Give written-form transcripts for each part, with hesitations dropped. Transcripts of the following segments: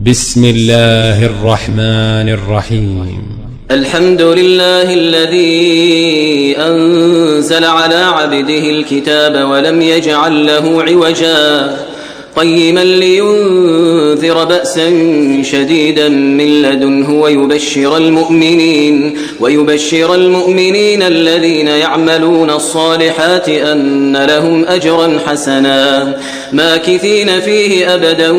بسم الله الرحمن الرحيم. الحمد لله الذي أنزل على عبده الكتاب ولم يجعل له عوجا قيما لينذر بأسا شديدا من لدنه ويبشر المؤمنين الذين يعملون الصالحات أن لهم أجرا حسنا ماكثين فيه أبدا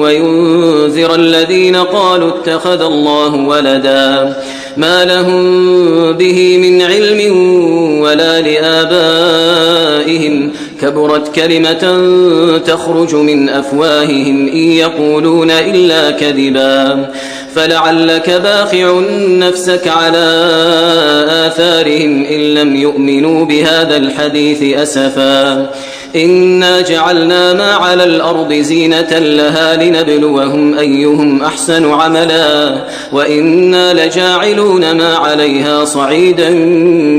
وينذر الذين قالوا اتخذ الله ولدا ما لهم به من علم ولا لآبائهم كبرت كلمة تخرج من أفواههم إن يقولون إلا كذبا فلعلك باخع نفسك على آثارهم إن لم يؤمنوا بهذا الحديث أسفا إنا جعلنا ما على الأرض زينة لها لنبلوهم أيهم أحسن عملا وإنا لجاعلون ما عليها صعيدا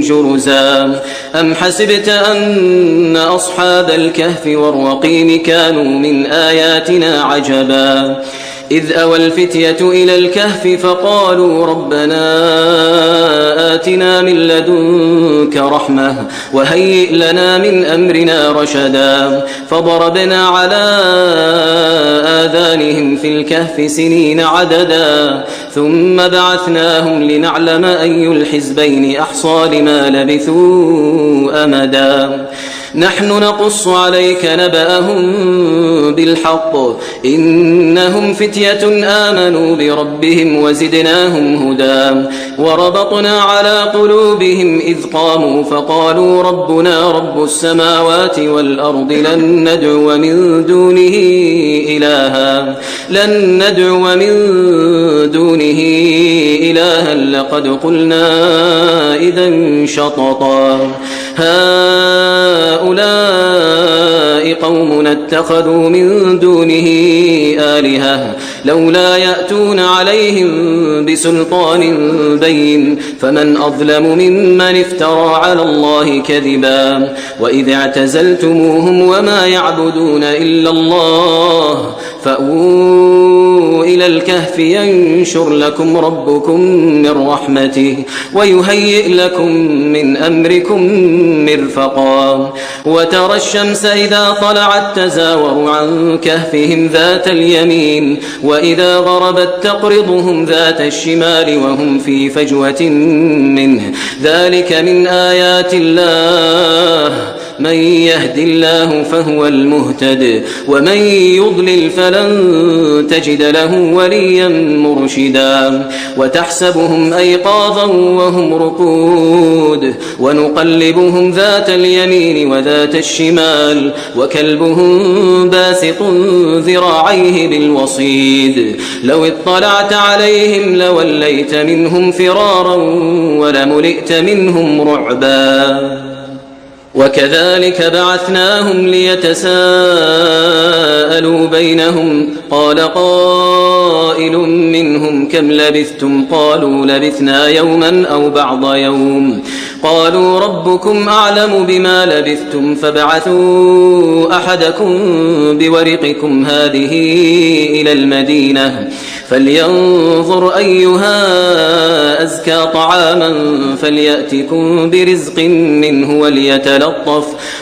جرزا أم حسبت أن أصحاب الكهف والرقيم كانوا من آياتنا عجبا إذ أوى الفتية إلى الكهف فقالوا ربنا آتنا من لدنك رحمة وهيئ لنا من أمرنا رشدا فضربنا على آذانهم في الكهف سنين عددا ثم بعثناهم لنعلم أي الحزبين أحصى لما لبثوا أمدا نحن نقص عليك نبأهم بالحق إنهم فتية آمنوا بربهم وزدناهم هدى وربطنا على قلوبهم إذ قاموا فقالوا ربنا رب السماوات والأرض لن ندعو من دونه إلها لقد قلنا إذا شططا هؤلاء قومنا اتخذوا من دونه آلهة لولا يأتون عليهم بسلطان بين فمن أظلم ممن افترى على الله كذبا وإذ اعتزلتموهم وما يعبدون إلا الله فأووا إلى الكهف ينشر لكم ربكم من رحمته ويهيئ لكم من أمركم مرفقا وترى الشمس إذا طلعت تزاور عن كهفهم ذات اليمين وإذا غربت تقرضهم ذات الشمال وهم في فجوة منه ذلك من آيات الله من يهد الله فهو المهتد ومن يضلل فلن تجد له وليا مرشدا وتحسبهم أيقاظا وهم رقود ونقلبهم ذات اليمين وذات الشمال وكلبهم باسط ذراعيه بالوصيد لو اطلعت عليهم لوليت منهم فرارا ولملئت منهم رعبا وكذلك بعثناهم ليتساءلوا بينهم قال قائل منهم كم لبثتم قالوا لبثنا يوما أو بعض يوم قالوا ربكم أعلم بما لبثتم فابعثوا أحدكم بورقكم هذه إلى المدينة فلينظر أيها أزكى طعاما فليأتكم برزق منه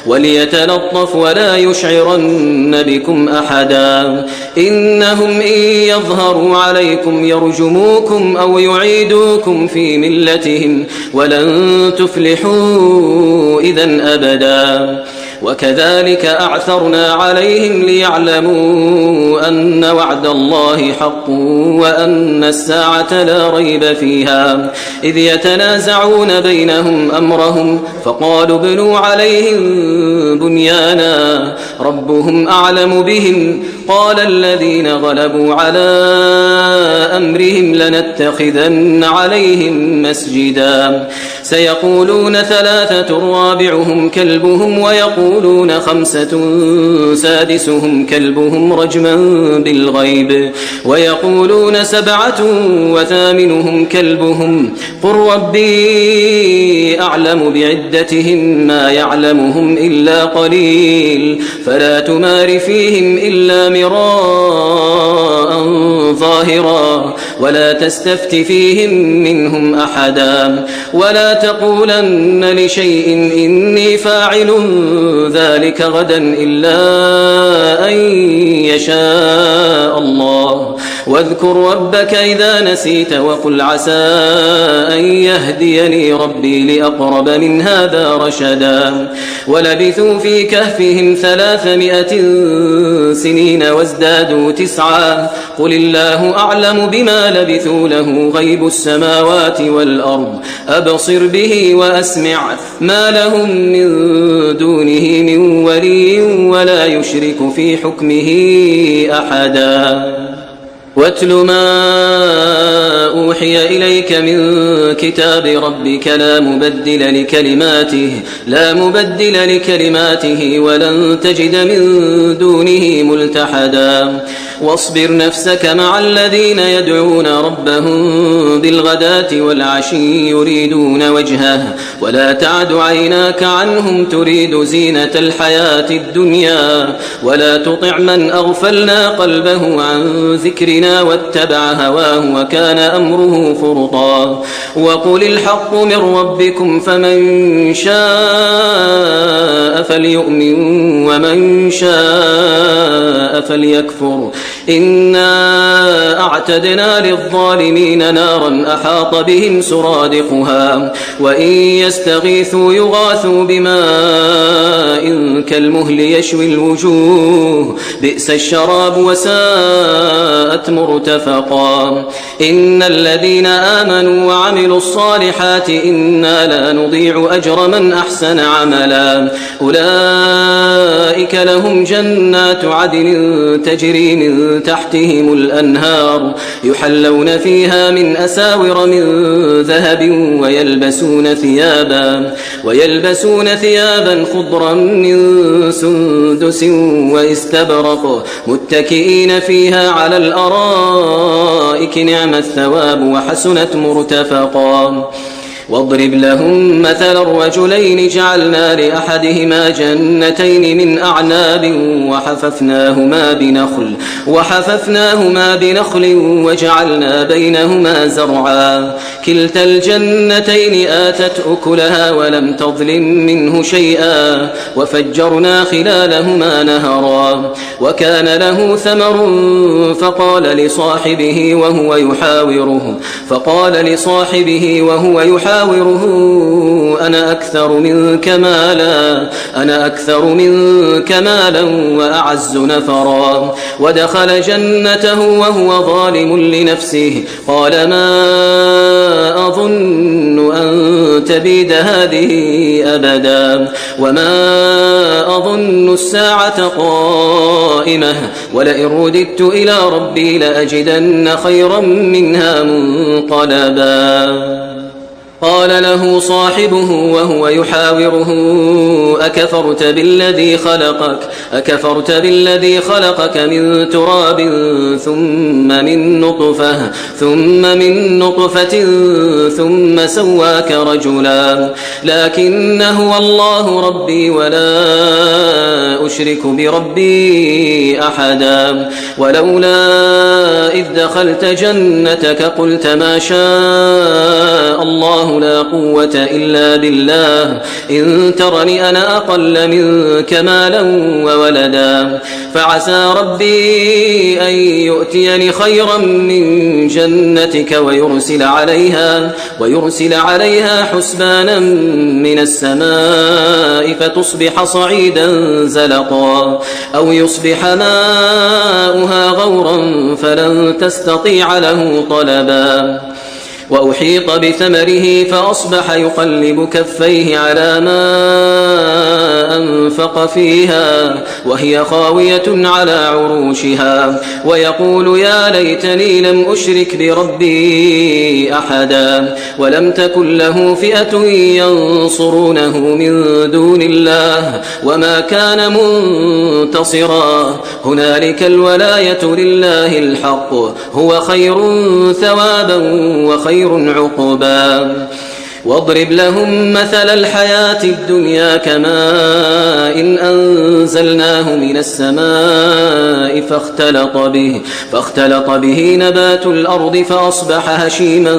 وليتلطف ولا يشعرن بكم أحدا إنهم إن يظهروا عليكم يرجموكم أو يعيدوكم في ملتهم ولن تفلحوا إذن أبدا وكذلك أعثرنا عليهم ليعلموا أن وعد الله حق وأن الساعة لا ريب فيها إذ يتنازعون بينهم أمرهم فقالوا ابنوا عليهم بنيانا ربهم أعلم بهم قال الذين غلبوا على أمرهم لنتخذن عليهم مسجدا سيقولون ثلاثة رابعهم كلبهم ويقولون خمسة سادسهم كلبهم رجما بالغيب ويقولون سبعة وثامنهم كلبهم قل ربي أعلم بعدتهم ما يعلمهم إلا قليل فلا تمار فيهم إلا مراء ظاهرا ولا تستفت فيهم منهم أحدا ولا تقولن لشيء إني فاعل ذلك غدا إلا أن يشاء الله واذكر ربك إذا نسيت وقل عسى أن يهديني ربي لأقرب من هذا رشدا ولبثوا في كهفهم 300 سنين وازدادوا 9 قل الله أعلم بما لبثوا له غيب السماوات والأرض أبصر به وأسمع ما لهم من دونه من ولي ولا يشرك في حكمه أحدا واتل ما أوحي إليك من كتاب ربك لا مبدل لكلماته ولن تجد من دونه ملتحدا واصبر نفسك مع الذين يدعون ربهم بالغداة والعشي يريدون وجهه ولا تعد عيناك عنهم تريد زينة الحياة الدنيا ولا تطع من أغفلنا قلبه عن ذكرنا واتبع هواه وكان أمره فرطا وقل الحق من ربكم فمن شاء فليؤمن ومن شاء فليكفر إنا أعتدنا للظالمين نارا أحاط بهم سرادقها وإن يستغيثوا يغاثوا بماء كالمهل يشوي الوجوه بئس الشراب وساءت مرتفقا إن الذين آمنوا وعملوا الصالحات إنا لا نضيع أجر من أحسن عملا أولئك لهم جنات عدن تجري من تحتهم الأنهار يحلون فيها من أساور من ذهب ويلبسون ثيابا خضرا من سندس واستبرق متكئين فيها على الأرائك نعم الثواب وحسنت مرتفقا واضرب لهم مثل الرجلين جعلنا لأحدهما جنتين من أعناب وحففناهما بنخل وجعلنا بينهما زرعا كلتا الجنتين آتت أكلها ولم تظلم منه شيئا وفجرنا خلالهما نهرا وكان له ثمر فقال لصاحبه وهو يحاوره أنا أكثر منك مالا وأعز نفرا ودخل جنته وهو ظالم لنفسه قال ما أظن أن تبيد هذه أبدا وما أظن الساعة قائمة ولئن رددت إلى ربي لأجدن خيرا منها منقلبا قال له صاحبه وهو يحاوره أكفرت بالذي خلقك من تراب ثم من نطفة ثم سواك رجلا لكن هو الله ربي ولا أشرك بربي أحدا ولولا إذ دخلت جنتك قلت ما شاء الله لا قوة إلا بالله إن ترني أنا أقل منك مالا وولدا فعسى ربي أن يؤتيني خيرا من جنتك ويرسل عليها حسبانا من السماء فتصبح صعيدا زلقا أو يصبح ماؤها غورا فلن تستطيع له طلبا وأحيط بثمره فأصبح يقلب كفيه على ما أنفق فيها وهي خاوية على عروشها ويقول يا ليتني لم أشرك بربي أحدا ولم تكن له فئة ينصرونه من دون الله وما كان منتصرا هنالك الولاية لله الحق هو خير ثوابا وخير عقبا واضرب لهم مثل الحياة الدنيا كماء إن أنزلناه من السماء فاختلط به نبات الأرض فأصبح هشيما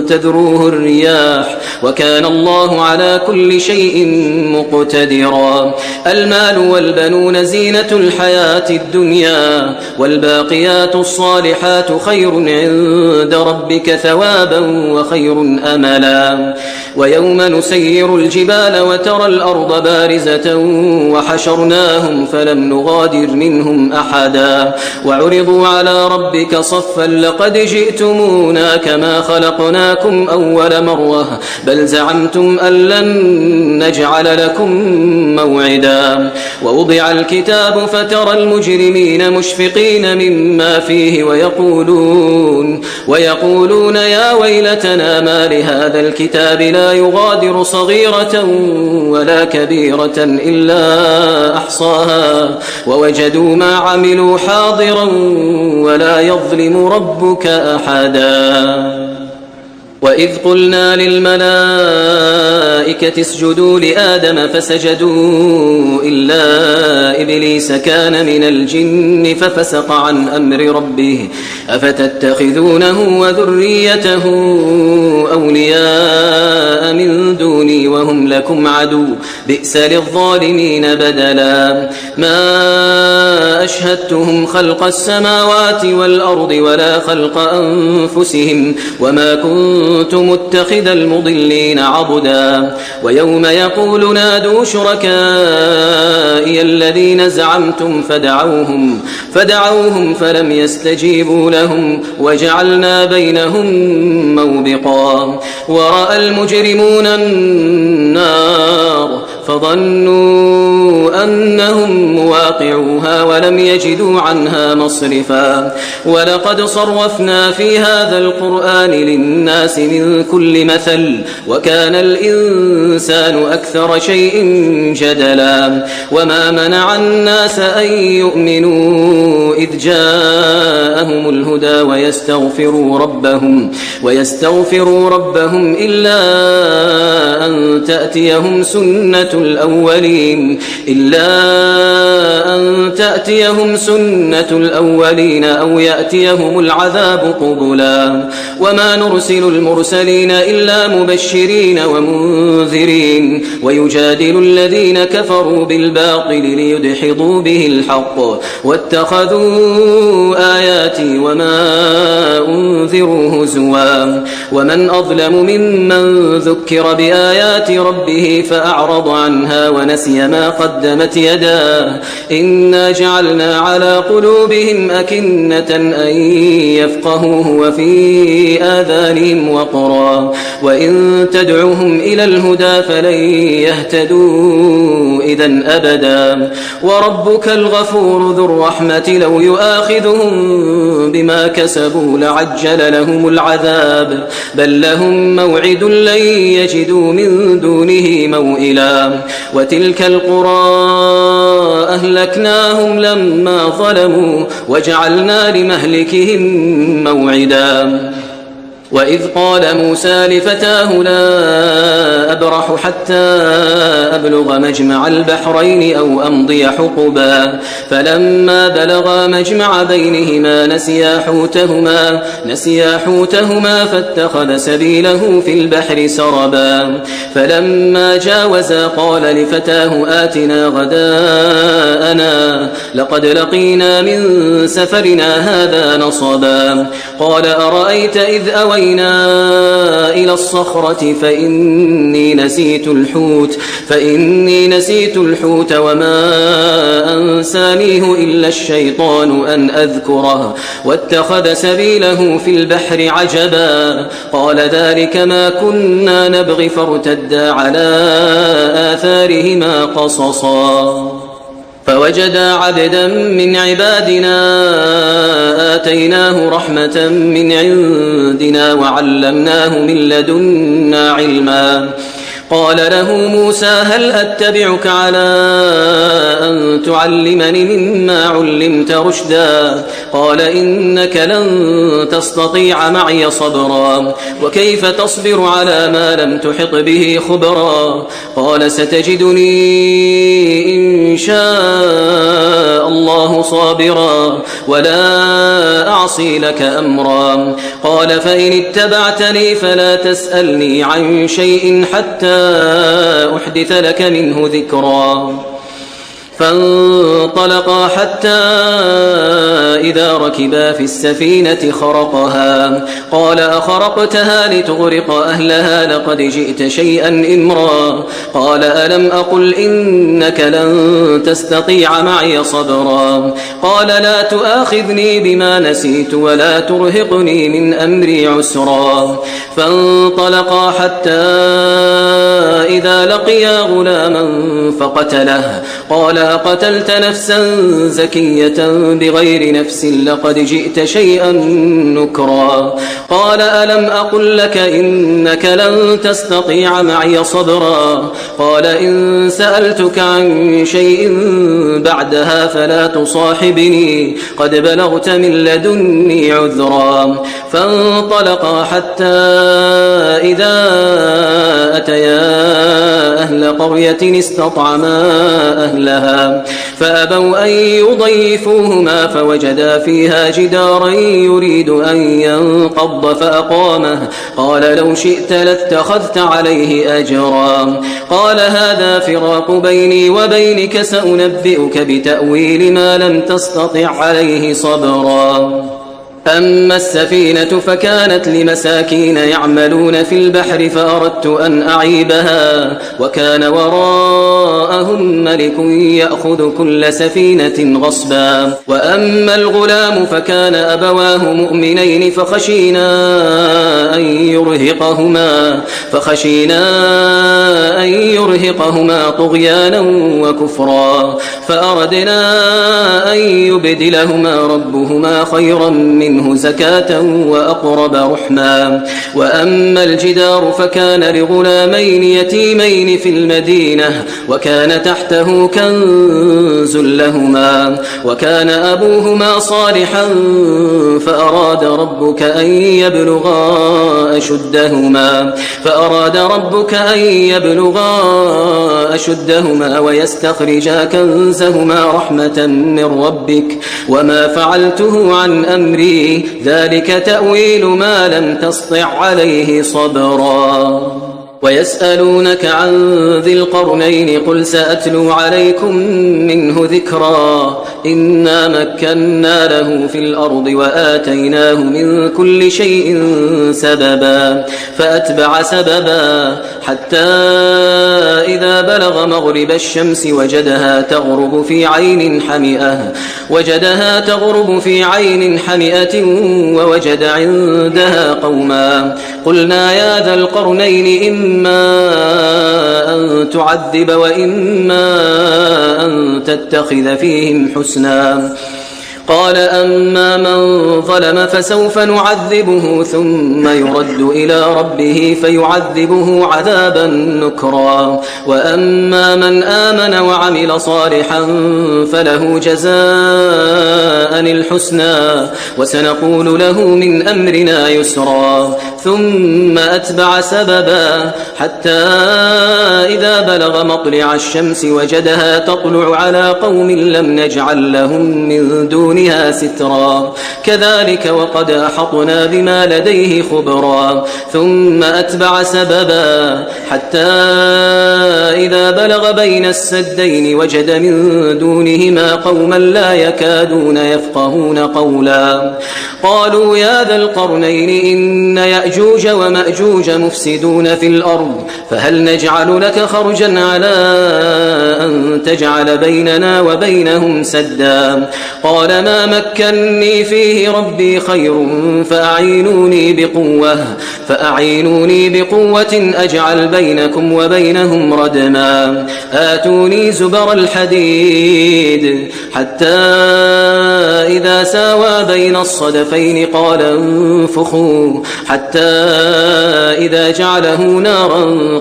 تذروه الرياح وكان الله على كل شيء مقتدرا. المال والبنون زينة الحياة الدنيا والباقيات الصالحات خير عند ربك ثوابا وخير أملا. ويوم نسير الجبال وترى الأرض بارزة وحشرناهم فلم نغادر منهم أحدا وعرضوا على ربك صفا لقد جئتمونا كما خلقناكم أول مرة بل زعمتم أن لن نجعل لكم موعدا. ووضع الكتاب فترى المجرمين مشفقين مما فيه ويقولون يا ويلتنا ما لهذا الكتاب لا يغادر صغيرة ولا كبيرة إلا أحصاها ووجدوا ما عملوا حاضرا ولا يظلم ربك أحدا. وإذ قلنا للملائكة اسجدوا لآدم فسجدوا إلا إبليس كان من الجن ففسق عن أمر ربه أفتتخذونه وذريته أولياء من دوني وهم لكم عدو بئس للظالمين بدلا. ما أشهدتهم خلق السماوات والأرض ولا خلق أنفسهم وما كنت متخذ المضلين عبدا. ويوم يقول نادوا شركائي الذين زعمتم فدعوهم فلم يستجيبوا لهم وجعلنا بينهم موبقا. ورأى المجرمون النار فظنوا أنهم مواقعوها ولم يجدوا عنها مصرفا. ولقد صرفنا في هذا القرآن للناس من كل مثل وكان الإنسان أكثر شيء جدلا. وما منع الناس أن يؤمنوا إذ جاءهم الهدى ويستغفروا ربهم إلا أن تأتيهم سنة الأولين أو يأتيهم العذاب قبلا. وما نرسل المرسلين إلا مبشرين ومنذرين ويجادل الذين كفروا بالباطل ليدحضوا به الحق واتخذوا آياتي وما أنذروا هزوا. ومن أظلم ممن ذكر بآيات ربه فأعرض عنها ونسي ما قدمت يداه إنا جعلنا على قلوبهم أكنة أن يفقهوه وفي آذانهم وقرا وإن تدعوهم إلى الهدى فلن يهتدوا إذن أبدا. وربك الغفور ذو الرحمة لو يؤاخذهم بما كسبوا لعجل لهم العذاب بل لهم موعد لن يجدوا من دونه موئلا. وتلك القرى أهلكناهم لما ظلموا وجعلنا لمهلكهم موعدا. وإذ قال موسى لفتاه لا أبرح حتى أبلغ مجمع البحرين أو أمضي حقبا فلما بلغا مجمع بينهما نسيا حوتهما فاتخذ سبيله في البحر سربا. فلما جاوزا قال لفتاه آتنا غداءنا لقد لقينا من سفرنا هذا نصبا. قال أرأيت إذ أوينا إلى الصخرة فإني نسيت الحوت وما أنسانيه إلا الشيطان أن أذكره واتخذ سبيله في البحر عجبا. قال ذلك ما كنا نبغي فارتدا على آثارهما قصصا. فوجدا عبدا من عبادنا آتيناه رحمة من عندنا وعلمناه من لدنا علما. قال له موسى هل أتبعك على أن تعلمني مما علمت رشدا قال إنك لن تستطيع معي صبرا وكيف تصبر على ما لم تحط به خبرا قال ستجدني إن شاء الله صابرا ولا أعصي لك أمرا قال فإن اتبعتني فلا تسألني عن شيء حتى أحدث لك منه ذكرا فانطلقا حتى إذا ركبا في السفينة خرقها قال أخرقتها لتغرق أهلها لقد جئت شيئا إمرا قال ألم أقل إنك لن تستطيع معي صبرا قال لا تؤاخذني بما نسيت ولا ترهقني من أمري عسرا فانطلقا حتى إذا لقيا غلاما فقتله قال قتلت نفسا زكية بغير نفس لقد جئت شيئا نكرا قال ألم أقل لك إنك لن تستطيع معي صبرا قال إن سألتك عن شيء بعدها فلا تصاحبني قد بلغت من لدني عذرا فانطلقا حتى إذا أتيا أهل قرية استطعما أهلها فأبوا أن يضيفوهما فوجدا فيها جدارا يريد أن ينقض فأقامه قال لو شئت لاتخذت عليه أجرا قال هذا فراق بيني وبينك سأنبئك بتأويل ما لم تستطع عليه صبرا أما السفينة فكانت لمساكين يعملون في البحر فأردت أن أعيبها وكان وراءهم ملك يأخذ كل سفينة غصبا وأما الغلام فكان أبواه مؤمنين فخشينا أن يرهقهما طغيانا وكفرا فأردنا أن يبدلهما ربهما خيرا منه زكاة وأقرب رحما وأما الجدار فكان لغلامين يتيمين في المدينة وكان تحته كنز لهما وكان أبوهما صالحا فأراد ربك أن يبلغا أشدهما ويستخرجا كنزهما رحمة من ربك وما فعلته عن أمري ذلك تأويل ما لم تسطع عليه صبرا ويسألونك عن ذي القرنين قل سأتلو عليكم منه ذكرا إنا مكنا له في الأرض وآتيناه من كل شيء سببا فأتبع سببا حتى إذا بلغ مغرب الشمس وجدها تغرب في عين حمئة ووجد عندها قوما قلنا يا ذا القرنين إما أن تعذب وإما أن تتخذ فيهم حسنا قال أما من ظلم فسوف نعذبه ثم يرد إلى ربه فيعذبه عذابا نكرا وأما من آمن وعمل صالحا فله جزاء الحسنى وسنقول له من أمرنا يسرا ثم أتبع سببا حتى إذا بلغ مطلع الشمس وجدها تطلع على قوم لم نجعل لهم من دونها سترا كذلك وقد أحطنا بما لديه خبرا ثم أتبع سببا حتى إذا بلغ بين السدين وجد من دونهما قوما لا يكادون يفقهون قولا قالوا يا ذا القرنين إن يأجوج ومأجوج مفسدون في الأرض فهل نجعل لك خرجا على أن تجعل بيننا وبينهم سدا قال ما مكني فيه ربي خير فأعينوني بقوة أجعل بينكم وبينهم ردما آتوني زبر الحديد حتى إذا ساوى بين الصدفين قال انفخوا حتى حتى إذا جعله نارا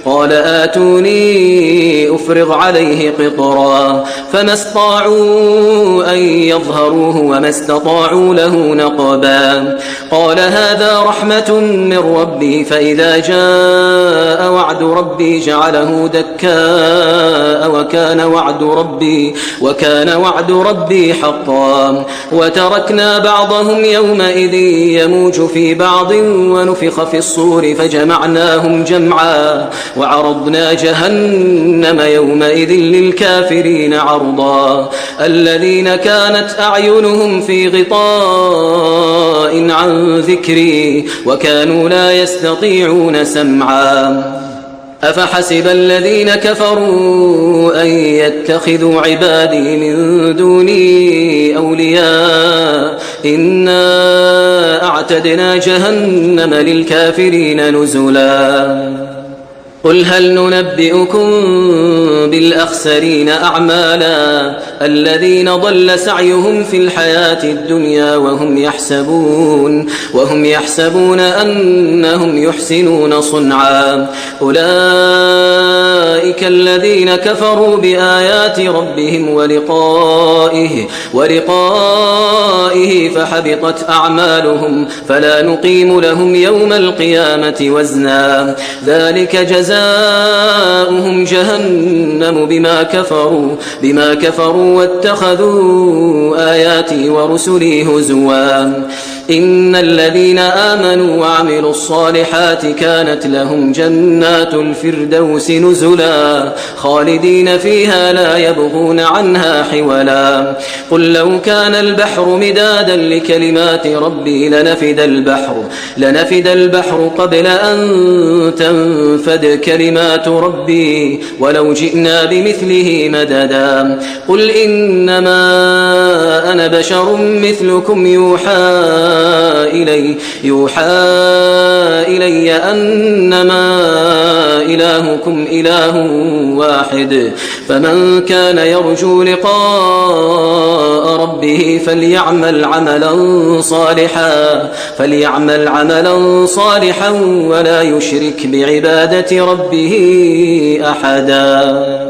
قال آتوني أفرغ عليه قطرا فما استطاعوا أن يظهروه وما استطاعوا له نقبا قال هذا رحمة من ربي فإذا جاء وعد ربي جعله دكاء وكان وعد ربي حقا وتركنا بعضهم يومئذ يموج في بعض ونفخ في الصور فجمعناهم جمعا وعرضنا جهنم يومئذ للكافرين عرضا الذين كانت أعينهم في غطاء عن ذكري وكانوا لا يستطيعون سمعا أفحسب الذين كفروا أن يتخذوا عبادي من دوني أولياء إنا أعتدنا جهنم للكافرين نزلا قل هل ننبئكم بالأخسرين أعمالا الذين ضل سعيهم في الحياة الدنيا وهم يحسبون أنهم يحسنون صنعا أولئك الذين كفروا بآيات ربهم ولقائه فحبطت أعمالهم فلا نقيم لهم يوم القيامة وزنا ذلك جزاؤهم جهنم بما كفروا واتخذوا آياتي ورسلي هزوا إن الذين آمنوا وعملوا الصالحات كانت لهم جنات الفردوس نزلا خالدين فيها لا يبغون عنها حولا قل لو كان البحر مدادا لكلمات ربي لنفد البحر قبل أن تنفد كلمات ربي ولو جئنا بمثله مددا قل إنما أنا بشر مثلكم يوحى إلي أنما إلهكم إله واحد فمن كان يرجو لقاء ربه فليعمل عملا صالحا ولا يشرك بعبادة ربه أحدا